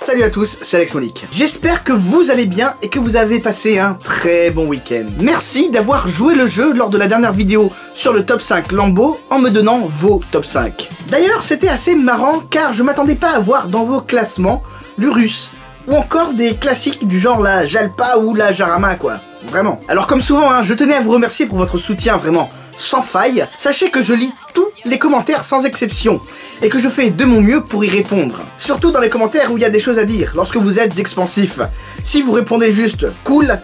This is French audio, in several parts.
Salut à tous, c'est Alex Monique. J'espère que vous allez bien et que vous avez passé un très bon week-end. Merci d'avoir joué le jeu lors de la dernière vidéo sur le top 5 Lambo en me donnant vos top 5. D'ailleurs, c'était assez marrant car je m'attendais pas à voir dans vos classements l'Urus ou encore des classiques du genre la Jalpa ou la Jarama quoi. Vraiment. Alors comme souvent, je tenais à vous remercier pour votre soutien vraiment sans faille. Sachez que je lis tous les commentaires sans exception et que je fais de mon mieux pour y répondre. Surtout dans les commentaires où il y a des choses à dire, lorsque vous êtes expansif. Si vous répondez juste cool,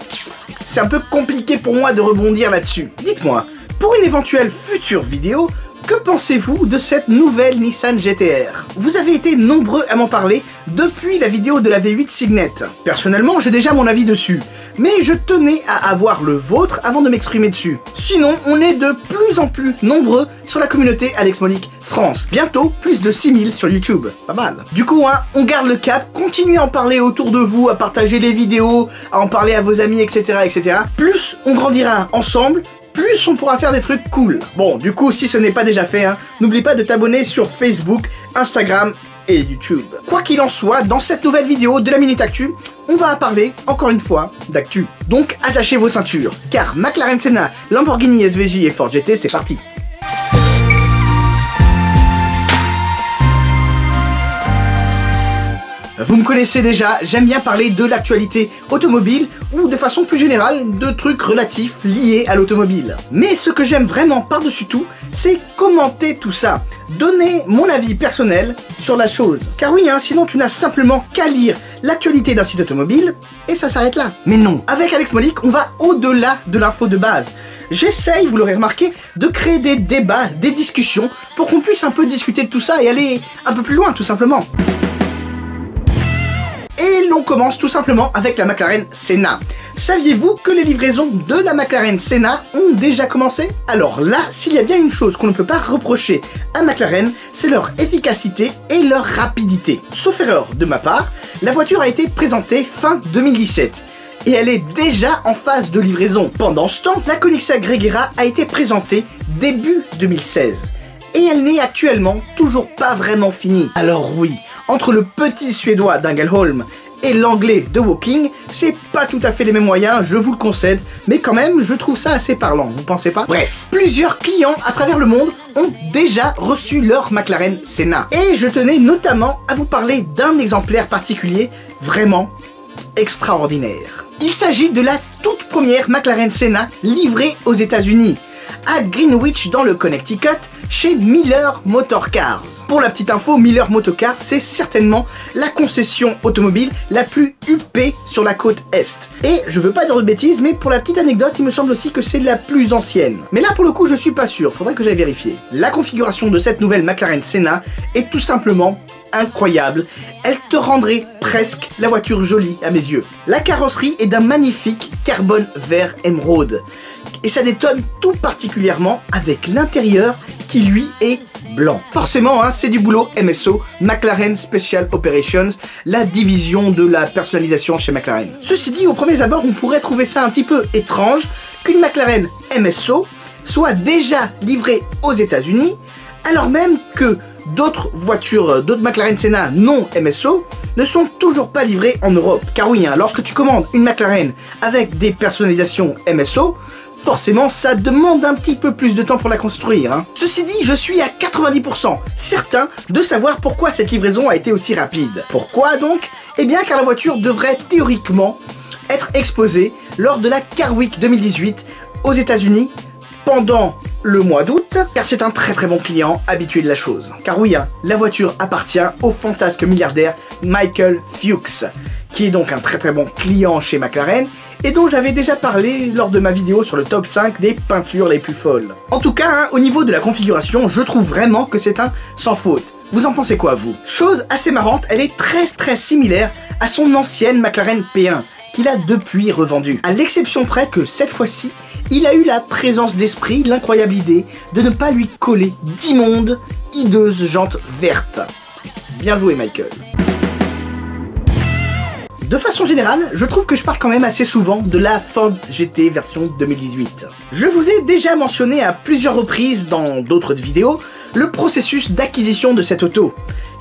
c'est un peu compliqué pour moi de rebondir là-dessus. Dites-moi, pour une éventuelle future vidéo, que pensez-vous de cette nouvelle Nissan GT-R? Vous avez été nombreux à m'en parler depuis la vidéo de la V8 Signet. Personnellement, j'ai déjà mon avis dessus, mais je tenais à avoir le vôtre avant de m'exprimer dessus. Sinon, on est de plus en plus nombreux sur la communauté Alex Monique France. Bientôt, plus de 6000 sur YouTube. Pas mal. Du coup, on garde le cap, continuez à en parler autour de vous, à partager les vidéos, à en parler à vos amis, etc., etc. Plus on grandira ensemble, plus on pourra faire des trucs cool. Bon, du coup, si ce n'est pas déjà fait, n'oublie pas de t'abonner sur Facebook, Instagram et YouTube. Quoi qu'il en soit, dans cette nouvelle vidéo de la Minute Actu, on va parler, encore une fois, d'actu. Donc, attachez vos ceintures, car McLaren Senna, Lamborghini SVJ et Ford GT, c'est parti. Vous me connaissez déjà, j'aime bien parler de l'actualité automobile ou de façon plus générale de trucs relatifs liés à l'automobile. Mais ce que j'aime vraiment par-dessus tout, c'est commenter tout ça, donner mon avis personnel sur la chose. Car oui, sinon tu n'as simplement qu'à lire l'actualité d'un site automobile et ça s'arrête là. Mais non, avec Alex Monique, on va au-delà de l'info de base. J'essaye, vous l'aurez remarqué, de créer des débats, des discussions pour qu'on puisse un peu discuter de tout ça et aller un peu plus loin tout simplement. Et l'on commence tout simplement avec la McLaren Senna. Saviez-vous que les livraisons de la McLaren Senna ont déjà commencé? Alors là, s'il y a bien une chose qu'on ne peut pas reprocher à McLaren, c'est leur efficacité et leur rapidité. Sauf erreur de ma part, la voiture a été présentée fin 2017. Et elle est déjà en phase de livraison. Pendant ce temps, la Koenigsegg Regera a été présentée début 2016. Et elle n'est actuellement toujours pas vraiment finie. Alors oui, entre le petit suédois d'Engelholm et l'anglais de Woking, c'est pas tout à fait les mêmes moyens, je vous le concède, mais quand même, je trouve ça assez parlant, vous pensez pas? Bref, plusieurs clients à travers le monde ont déjà reçu leur McLaren Senna. Et je tenais notamment à vous parler d'un exemplaire particulier vraiment extraordinaire. Il s'agit de la toute première McLaren Senna livrée aux États-Unis, à Greenwich dans le Connecticut, chez Miller Motor Cars. Pour la petite info, Miller Motor Cars, c'est certainement la concession automobile la plus huppée sur la côte Est. Et je veux pas dire de bêtises, mais pour la petite anecdote, il me semble aussi que c'est la plus ancienne. Mais là, pour le coup, je suis pas sûr, faudrait que j'aille vérifier. La configuration de cette nouvelle McLaren Senna est tout simplement incroyable. Elle te rendrait presque la voiture jolie à mes yeux. La carrosserie est d'un magnifique carbone vert émeraude. Et ça détonne tout particulièrement avec l'intérieur qui lui est blanc. Forcément, c'est du boulot MSO, McLaren Special Operations, la division de la personnalisation chez McLaren. Ceci dit, au premier abord, on pourrait trouver ça un petit peu étrange qu'une McLaren MSO soit déjà livrée aux États-Unis, alors même que d'autres voitures, d'autres McLaren Senna non MSO ne sont toujours pas livrées en Europe. Car oui, lorsque tu commandes une McLaren avec des personnalisations MSO, forcément, ça demande un petit peu plus de temps pour la construire. Ceci dit, je suis à 90% certain de savoir pourquoi cette livraison a été aussi rapide. Pourquoi donc? Eh bien, car la voiture devrait théoriquement être exposée lors de la Car Week 2018 aux États-Unis pendant le mois d'août, car c'est un très bon client habitué de la chose. Car oui, la voiture appartient au fantasque milliardaire Michael Fuchs, qui est donc un très bon client chez McLaren, et dont j'avais déjà parlé lors de ma vidéo sur le top 5 des peintures les plus folles. En tout cas, au niveau de la configuration, je trouve vraiment que c'est un sans faute. Vous en pensez quoi, vous? Chose assez marrante, elle est très similaire à son ancienne McLaren P1, qu'il a depuis revendue. À l'exception près que cette fois-ci, il a eu la présence d'esprit, l'incroyable idée de ne pas lui coller d'immondes, hideuses jantes vertes. Bien joué, Michael. De façon générale, je trouve que je parle quand même assez souvent de la Ford GT version 2018. Je vous ai déjà mentionné à plusieurs reprises dans d'autres vidéos le processus d'acquisition de cette auto,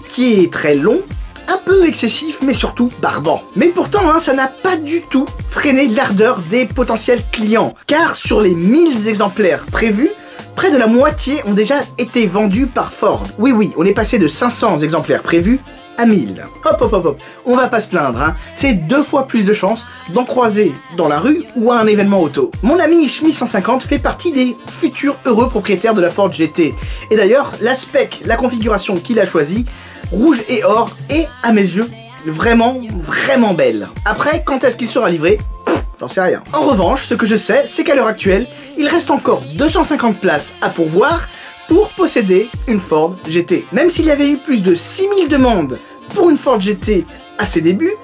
qui est très long un peu excessif, mais surtout barbant. Mais pourtant, ça n'a pas du tout freiné l'ardeur des potentiels clients, car sur les 1000 exemplaires prévus, près de la moitié ont déjà été vendus par Ford. Oui, on est passé de 500 exemplaires prévus à 1000. Hop, on va pas se plaindre, c'est 2 fois plus de chances d'en croiser dans la rue ou à un événement auto. Mon ami Schmi150 fait partie des futurs heureux propriétaires de la Ford GT. Et d'ailleurs, la spec, la configuration qu'il a choisie, rouge et or, est à mes yeux vraiment belle. Après, quand est-ce qu'il sera livré? J'en sais rien. En revanche, ce que je sais, c'est qu'à l'heure actuelle, il reste encore 250 places à pourvoir pour posséder une Ford GT. Même s'il y avait eu plus de 6000 demandes pour une Ford GT à ses débuts,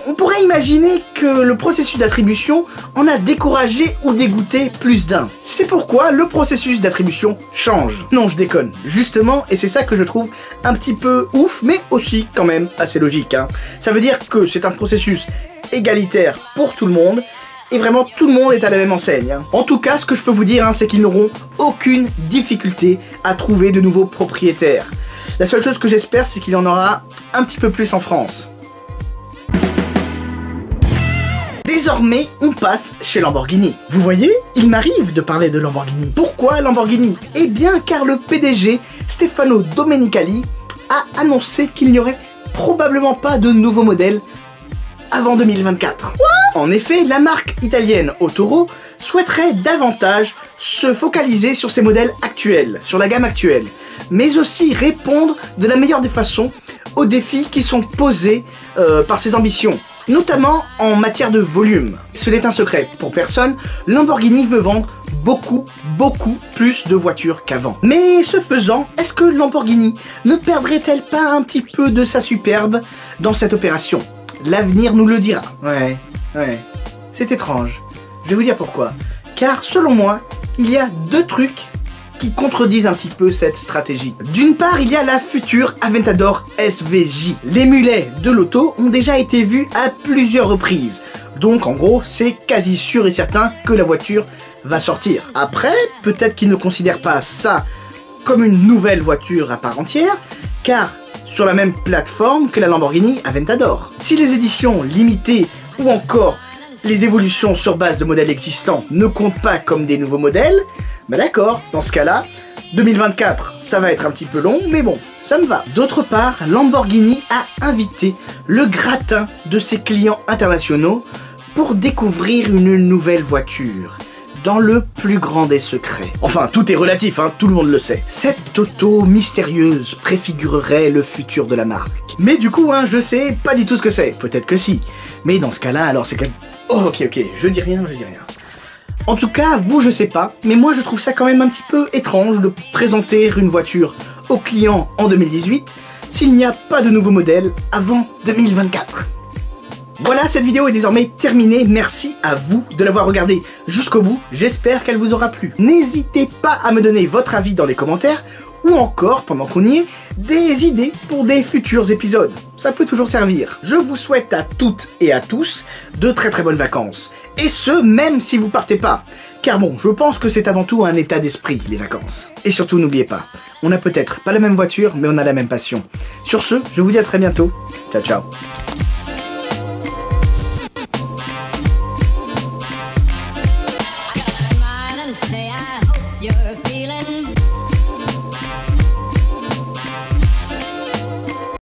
on pourrait imaginer que le processus d'attribution en a découragé ou dégoûté plus d'un. C'est pourquoi le processus d'attribution change. Non, je déconne, justement, et c'est ça que je trouve un petit peu ouf, mais aussi quand même assez logique. Ça veut dire que c'est un processus égalitaire pour tout le monde, et vraiment tout le monde est à la même enseigne. En tout cas, ce que je peux vous dire, c'est qu'ils n'auront aucune difficulté à trouver de nouveaux propriétaires. La seule chose que j'espère, c'est qu'il y en aura un petit peu plus en France. Désormais, on passe chez Lamborghini. Vous voyez, il m'arrive de parler de Lamborghini. Pourquoi Lamborghini? Eh bien, car le PDG, Stefano Domenicali, a annoncé qu'il n'y aurait probablement pas de nouveau modèle avant 2024. En effet, la marque italienne Autoro souhaiterait davantage se focaliser sur ses modèles actuels, sur la gamme actuelle, mais aussi répondre de la meilleure des façons aux défis qui sont posés par ses ambitions, notamment en matière de volume. Ce n'est un secret pour personne, Lamborghini veut vendre beaucoup plus de voitures qu'avant. Mais ce faisant, est-ce que Lamborghini ne perdrait-elle pas un petit peu de sa superbe dans cette opération? L'avenir nous le dira. Ouais, c'est étrange. Je vais vous dire pourquoi. Car selon moi, il y a 2 trucs qui contredisent un petit peu cette stratégie. D'une part, il y a la future Aventador SVJ. Les mulets de l'auto ont déjà été vus à plusieurs reprises. Donc en gros, c'est quasi sûr et certain que la voiture va sortir. Après, peut-être qu'ils ne considèrent pas ça comme une nouvelle voiture à part entière, car sur la même plateforme que la Lamborghini Aventador. Si les éditions limitées ou encore les évolutions sur base de modèles existants ne comptent pas comme des nouveaux modèles, bah d'accord, dans ce cas-là, 2024, ça va être un petit peu long, mais bon, ça me va. D'autre part, Lamborghini a invité le gratin de ses clients internationaux pour découvrir une nouvelle voiture, dans le plus grand des secrets. Enfin, tout est relatif, tout le monde le sait. Cette auto mystérieuse préfigurerait le futur de la marque. Mais du coup, je sais pas du tout ce que c'est. Peut-être que si. Mais dans ce cas-là, alors c'est quand même... Oh, ok, je dis rien. En tout cas, vous, je sais pas, mais moi je trouve ça quand même un petit peu étrange de présenter une voiture aux clients en 2018 s'il n'y a pas de nouveau modèle avant 2024. Voilà, cette vidéo est désormais terminée, merci à vous de l'avoir regardée jusqu'au bout, j'espère qu'elle vous aura plu. N'hésitez pas à me donner votre avis dans les commentaires, ou encore, pendant qu'on y est, des idées pour des futurs épisodes. Ça peut toujours servir. Je vous souhaite à toutes et à tous de très bonnes vacances. Et ce, même si vous partez pas. Car bon, je pense que c'est avant tout un état d'esprit, les vacances. Et surtout, n'oubliez pas, on n'a peut-être pas la même voiture, mais on a la même passion. Sur ce, je vous dis à très bientôt. Ciao, ciao.